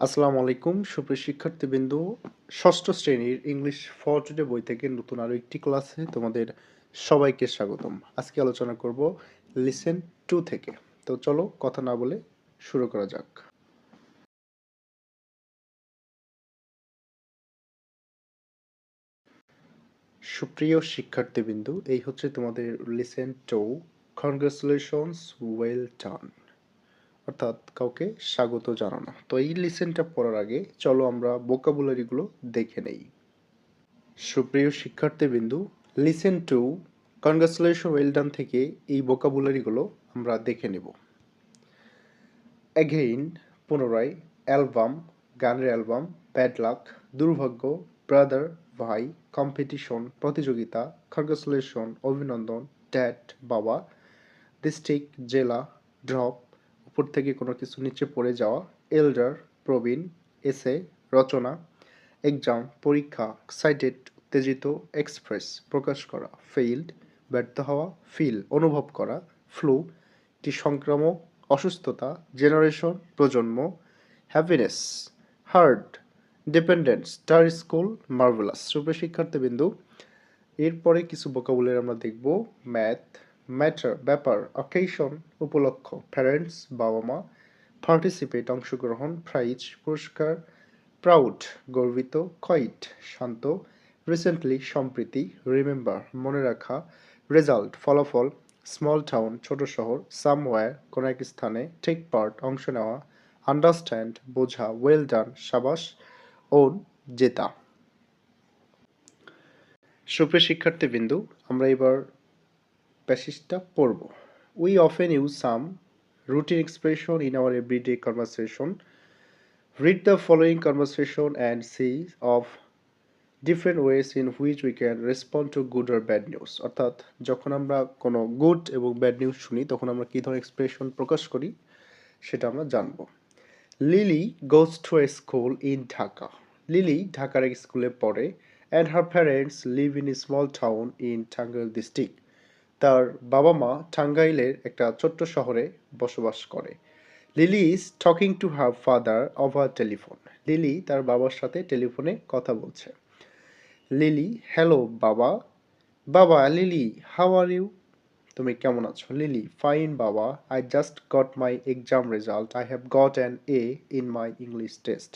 আসসালামু আলাইকুম সুপ্রিয় শিক্ষার্থীবৃন্দ। ষষ্ঠ শ্রেণীর ইংলিশ ফর টুডে বই থেকে নতুন আরো একটি ক্লাসে তোমাদের সবাইকে স্বাগতম। আজকে আলোচনা করব লিসেন টু থেকে। তো চলো কথা না বলে শুরু করা যাক। সুপ্রিয় শিক্ষার্থীবৃন্দ, এই হচ্ছে তোমাদের listen to. Congratulations, well done, অর্থাৎ কাউকে স্বাগত জানানো। তো এই লিসেনটা পড়ার আগে চলো আমরা ভোকাবুলারিগুলো দেখে নেই। সুপ্রিয় শিক্ষার্থীবৃন্দ, listen to congratulation well done থেকে এই ভোকাবুলারিগুলো আমরা দেখে নেব। অ্যাগেইন পুনরায়, অ্যালবাম গানের অ্যালবাম, ব্যাড লাক দুর্ভাগ্য, ব্রাদার ভাই, কম্পিটিশন প্রতিযোগিতা, কনগ্রাচুলেশন অভিনন্দন, ড্যাড বাবা, ডিস্ট্রিক্ট জেলা, ড্রপ উপর থেকে কোনো কিছু নিচে পড়ে যাওয়া, এল্ডার প্রবীণ, এসে রচনা, এক্সাম পরীক্ষা, এক্সাইটেড উত্তেজিত, এক্সপ্রেস প্রকাশ করা, ফেইল্ড ব্যর্থ হওয়া, ফিল অনুভব করা, ফ্লু একটি সংক্রামক অসুস্থতা, জেনারেশন প্রজন্ম, happiness, hard, dependent, star school, marvellous. সুপ্রিয় শিক্ষার্থীবৃন্দু, এরপরে কিছু ভোকাবুলারি আমরা দেখব। ম্যাথ, ম্যাটার ব্যাপার, অকেশন উপলক্ষ, প্যারেন্টস বাবা মা, পার্টিসিপেট অংশগ্রহণ, প্রাইজ পুরস্কার, প্রাউড গর্বিত, কোয়াইট শান্ত, রিসেন্টলি সম্প্রতি, রিমেম্বার মনে রাখা, রেজাল্ট ফলাফল, স্মল টাউন ছোট শহর, সামওয়্যার কোনো এক স্থানে, টেক পার্ট অংশ নেওয়া, আন্ডারস্ট্যান্ড বোঝা, ওয়েল ডান সাবাস, ওন জেতা। সুপ্রিয় শিক্ষার্থীবৃন্দু, আমরা এবার প্যাসেজটা পড়ব। We often use some routine expression in our everyday conversation. Read the following conversation and see of different ways in which we can respond to good or bad news। অর্থাৎ যখন আমরা কোনো গুড এবং ব্যাড নিউজ শুনি তখন আমরা কী ধরনের expression প্রকাশ করি সেটা আমরা জানব। Lily goes to A school in Dhaka. Lily ঢাকার এক স্কুলে পড়ে। And her parents live in a small town in Tangail district. তার বাবা মা টাঙ্গাইলের একটা ছোট্ট শহরে বসবাস করে। Lily is talking to her father over telephone. Lily তার বাবার সাথে টেলিফোনে কথা বলছে। লিলি হ্যালো বাবা। বাবা লিলি হাউ আর ইউ, তুমি কেমন আছো? লিলি ফাইন বাবা, I just got my exam result, I have got an A in my English test.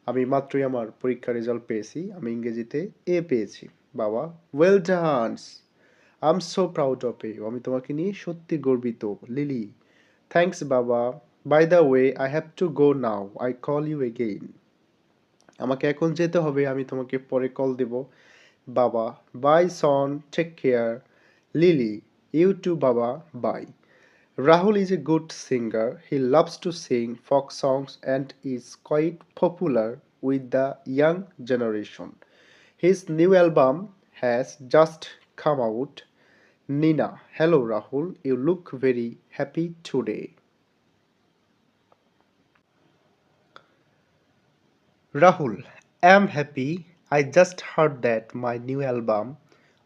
আমি মাত্রই আমার পরীক্ষার রেজাল্ট পেয়েছি, আমি ইংরেজিতে এ পেয়েছি। বাবা well done, I am so proud of you, আমি তোমাকে নিয়ে সত্যি গর্বিত। লিলি থ্যাঙ্কস বাবা, by the way I have to go now, I call you again. আমাকে এখন যেতে হবে, আমি তোমাকে পরে কল দেব। বাবা bye son, take care. Lily you too বাবা, bye. Rahul is a good singer. He loves to sing folk songs and is quite popular with the young generation. His new album has just come out. Nina, hello Rahul, you look very happy today. Rahul, I'm happy. I just heard that my new album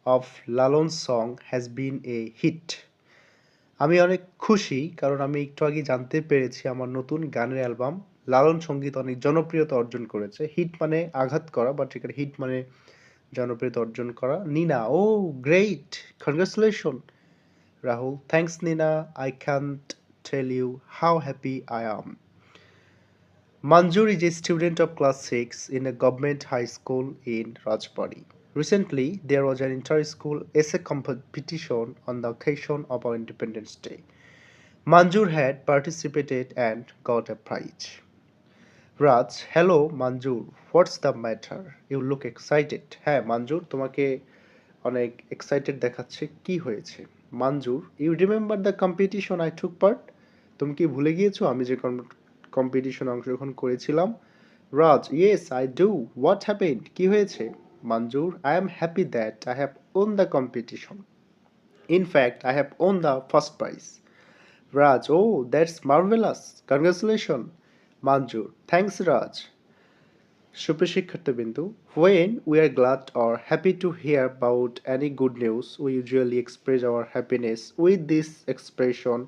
of Lalon's song has been a hit. আমি অনেক খুশি কারণ আমি একটু আগে জানতে পেরেছি আমার নতুন গানের অ্যালবাম লালন সঙ্গীত অনেক জনপ্রিয়তা অর্জন করেছে। হিট মানে আঘাত করা, বাট এখানে হিট মানে জনপ্রিয়তা অর্জন করা। Nina, oh great, congratulation. Rahul, thanks Nina, I can't tell you how happy I am. Manjur is a student of class 6 in a government high school in Rajbari. Recently, there was an inter-school essay competition on the occasion of our Independence Day. Manjur had participated and got a prize. Raj, hello Manjur, what's the matter? You look excited. হ্যাঁ মঞ্জুর, তোমাকে অনেক excited দেখাচ্ছে, কি হয়েছে? Manjur, you remember the competition I took part? তুমি কি ভুলে গিয়েছো আমি যে কম্পিটিশনে অংশগ্রহণ করেছিলাম? Raj, yes I do, what happened, কি হয়েছে? Manjur, I am happy that I have won the competition, in fact I have won the first prize. Raj, oh, that's marvelous. Congratulations. Manjur, thanks Raj. সুপ্রিয় শিক্ষার্থীবৃন্দু, when we are glad or happy to hear about any good news, we usually express our happiness with this expression,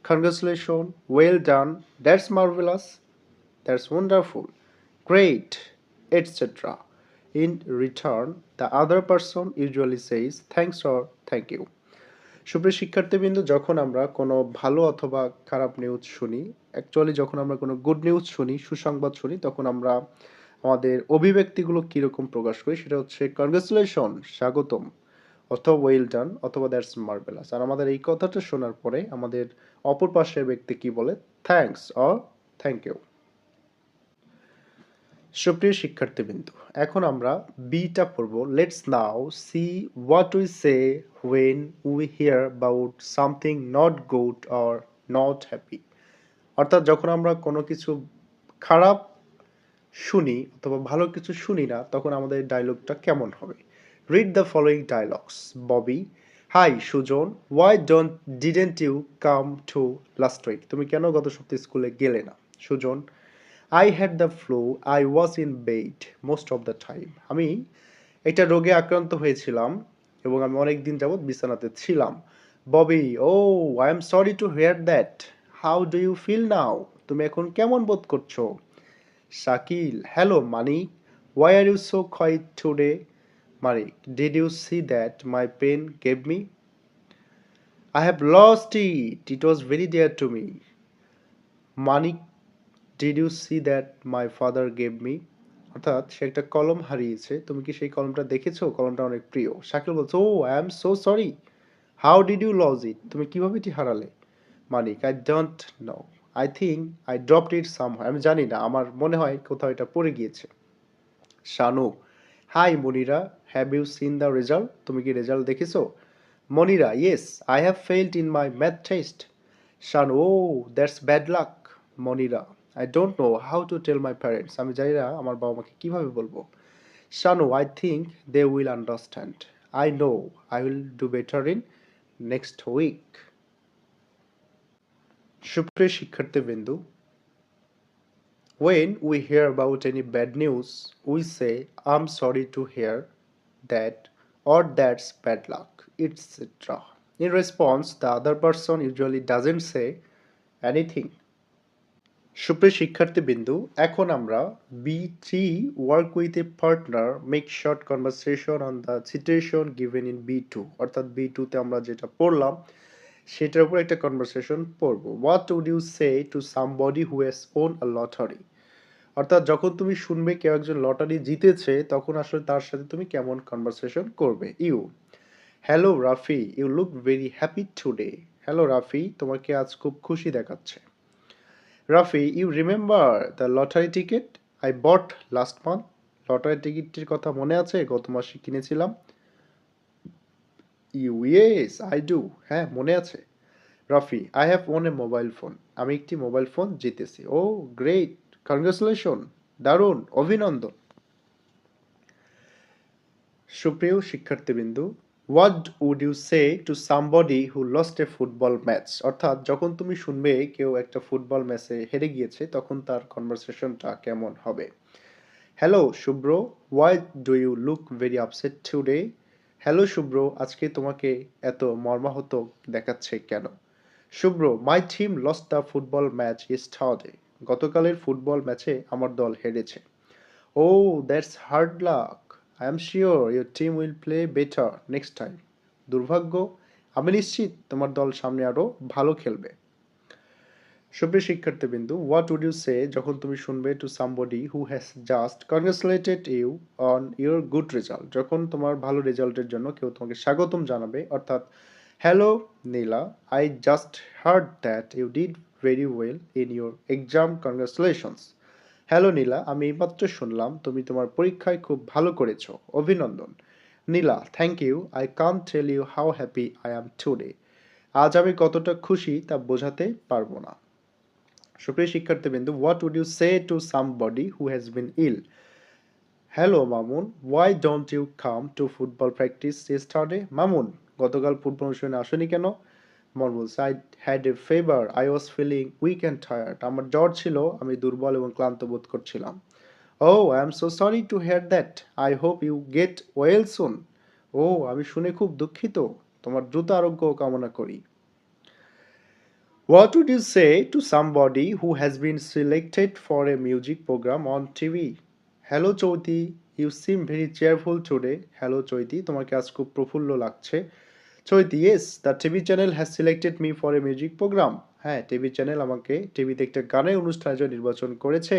congratulations, well done, that's marvelous. That's wonderful. Great, etc. In return, the other person usually says thanks or thank you. সুপ্রিয় শিক্ষার্থীবৃন্দ, যখন আমরা কোনো ভালো অথবা খারাপ news শুনি, actually যখন আমরা কোনো গুড নিউজ শুনি, সুসংবাদ শুনি, তখন আমরা আমাদের অভিব্যক্তিগুলো কীরকম প্রকাশ করি, সেটা হচ্ছে কনগ্রেচুলেশন, স্বাগতম, অথবা ওয়েল ডান, অথবা দ্যাটস মার্ভেলাস। আর আমাদের এই কথাটা শোনার পরে আমাদের অপর পাশের ব্যক্তি কি বলে? Thanks or thank you. সুপ্রিয় শিক্ষার্থীবৃন্দ, এখন আমরা বিটা পড়ব। Let's now see what we say when we hear about something not good or not happy. অর্থাৎ যখন আমরা কোনো কিছু খারাপ শুনি অথবা ভালো কিছু শুনি না, তখন আমাদের ডায়লগটা কেমন হবে? Read the following dialogues. Bobby: hi Sujan, why didn't you come to last week? তুমি কেন গত সপ্তাহে স্কুলে গেলে না? Sujan: I had the flu. I was in bed most of the time. আমি একটা রোগে আক্রান্ত হয়েছিলাম এবং আমি অনেক দিন যাবৎ বিছানাতে ছিলাম। Bobby: oh I am sorry to hear that. How do you feel now? তুমি এখন কেমন বোধ করছো? Shakil: hello Manik, why are you so quiet today? Manik: did you see that my pen gave me? I have lost it, it was very dear to me. Manik: did you see that my father gave me? অর্থাৎ সে একটা কলম হারিয়েছে, তুমি কি সেই কলমটা দেখেছো? কলমটা অনেক প্রিয়। শাকিল বলছে, oh I am so sorry. How did you lose it? তুমি কিভাবে এটি হারালে? Manik: I don't know, I think I dropped it somewhere. আমি জানি না, আমার মনে হয় কোথাও এটা পড়ে গিয়েছে। Shanu: hi Monira, have you seen the result? তুমি কি রেজাল্ট দেখেছো? Monira: yes, I have failed in my math test. Shanu: oh that's bad luck. Monira: I don't know how to tell my parents. আমি জানি না আমার বাবা মাকে কিভাবে বলবো। Shanu: I think they will understand. I know I will do better in next week. সুপ্রিয় শিক্ষার্থীবৃন্দ, when we hear about any bad news, we say, I'm sorry to hear that, or that's bad luck, etc. In response, the other person usually doesn't say anything. সুপ্রিয় শিক্ষার্থীবৃন্দু, এখন আমরা B3 work with a partner make short conversation on the situation given in B2, অর্থাৎ B2 তে আমরা যেটা পড়লাম সেটার উপর একটা কনভারসেশন পড়ব। What would you say to somebody who has won a lottery? অর্থাৎ যখন তুমি শুনবে কেউ একজন লটারি জিতেছে, তখন আসলে তার সাথে তুমি কেমন কনভারসেশন করবে? You: hello Rafi, you look very happy today. Hello Rafi, তোমাকে আজ খুব খুশি দেখাচ্ছে। Rafi: you remember the lottery ticket I bought last month? Lottery টিকিটটির কথা মনে আছে? গত মাসে কিনেছিলাম। You: yes I do. হ্যাঁ, মনে আছে। Rafi: I have won a mobile phone. আমি একটি মোবাইল ফোন জিতেছি। ও গ্রেট, কনগ্রেচুলেশন, দারুণ, অভিনন্দন। সুপ্রিয় শিক্ষার্থীবৃন্দু, what would you say to somebody who lost a football match? অর্থাৎ যখন তুমি শুনবে কেউ একটা ফুটবল ম্যাচে হেরে গিয়েছে, তখন তার কনভারসেশনটা কেমন হবে? Hello Shubhra, why do you look very upset today? Hello Shubhra, আজকে তোমাকে এত মর্মাহত দেখাচ্ছে কেন? Shubhra: my team lost the football match yesterday. গতকালের ফুটবল ম্যাচে আমার দল হেরেছে। Oh that's hard luck, I am sure your team will play better next time. দুর্ভাগ্য, আমি নিশ্চিত তোমার দল সামনে আরও ভালো খেলবে। সুপ্রিয় শিক্ষার্থীবৃন্দু, হোয়াট উড ইউ সে যখন তুমি শুনবে to somebody who has just congratulated you on your good result? যখন তোমার ভালো রেজাল্টের জন্য কেউ তোমাকে স্বাগতম জানাবে, অর্থাৎ hello Nila, I just heard that you did very well in your exam, congratulations. Hello Nila, আমি এইমাত্র শুনলাম তুমি তোমার পরীক্ষায় খুব ভালো করেছো, অভিনন্দন। Nila: thank you, I can't tell you how happy I am today. আজ আমি কতটা খুশি তা বোঝাতে পারবো না। সুপ্রিয় শিক্ষার্থীবৃন্দ, what would you say to somebody who has been ill? Hello Mamun, why don't you come to football practice yesterday? Mamun, গতকাল ফুটবল অনুষ্ঠানে আসেনি কেন? মামুন বলছে, I had a fever, I was feeling weak and tired. আমার জ্বর ছিল, আমি দুর্বল এবং ক্লান্ত বোধ করছিলাম। Oh I am so sorry to hear that, I hope you get well soon. ও, আমি শুনে খুব দুঃখিত, তোমার দ্রুত আরোগ্য কামনা করি। What would you say to somebody who has been selected for a music program on TV? Hello Chaiti, you seem very cheerful today. Hello চৈতি, তোমাকে আজ খুব প্রফুল্ল লাগছে। চৈতি, yes, the TV channel has selected me for a music program. হ্যাঁ, TV channel আমাকে টিভিতে একটা গানের অনুষ্ঠানের জন্য নির্বাচন করেছে।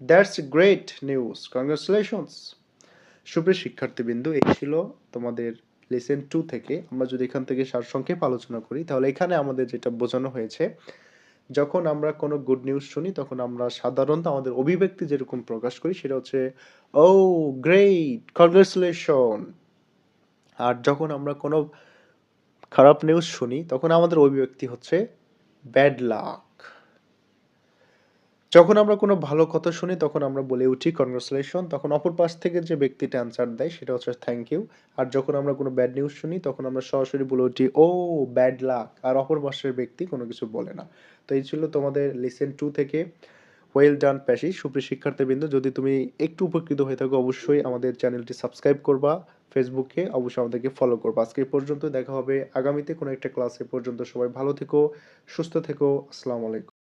That's great news. Congratulations. সুপ্রিয় শিক্ষার্থীবৃন্দ, এই ছিল তোমাদের লেসন 2 থেকে। আমরা যদি এখান থেকে সারসংক্ষেপ আলোচনা করি, তাহলে এখানে আমাদের যেটা বোঝানো হয়েছে, যখন আমরা কোনো গুড নিউজ শুনি তখন আমরা সাধারণত আমাদের অভিব্যক্তি যেরকম প্রকাশ করি সেটা হচ্ছে ও গ্রেট, কনগ্রাচুলেশন। আর যখন আমরা কোনো খারাপ নিউজ শুনি তখন আমাদের অভিব্যক্তি হচ্ছে ব্যাড লাক। যখন আমরা কোনো ভালো কথা শুনি তখন আমরা বলে উঠি কনগ্রাচুলেশন, তখন অপর পাশ থেকে যে ব্যক্তিটা অ্যান্সার দেয় সেটা হচ্ছে থ্যাংক ইউ। আর যখন আমরা কোনো ব্যাড নিউজ শুনি তখন আমরা সরাসরি বলে উঠি ও ব্যাড লাক, আর অপর পাশের ব্যক্তি কোনো কিছু বলে না। তো এই ছিল তোমাদের লেসন 2 থেকে। Well done Passy. সুপ্রিয় শিক্ষার্থীবৃন্দ, যদি তুমি একটু উপকৃত হয়ে থাকো অবশ্যই আমাদের চ্যানেলটি সাবস্ক্রাইব করবা, ফেসবুকে অবশ্যই আমাদেরকে ফলো করবা। আজকে এই পর্যন্ত, দেখা হবে আগামীতে কোনো একটা ক্লাসে। পর্যন্ত সবাই ভালো থেকো, সুস্থ থেকো। আসসালামু আলাইকুম।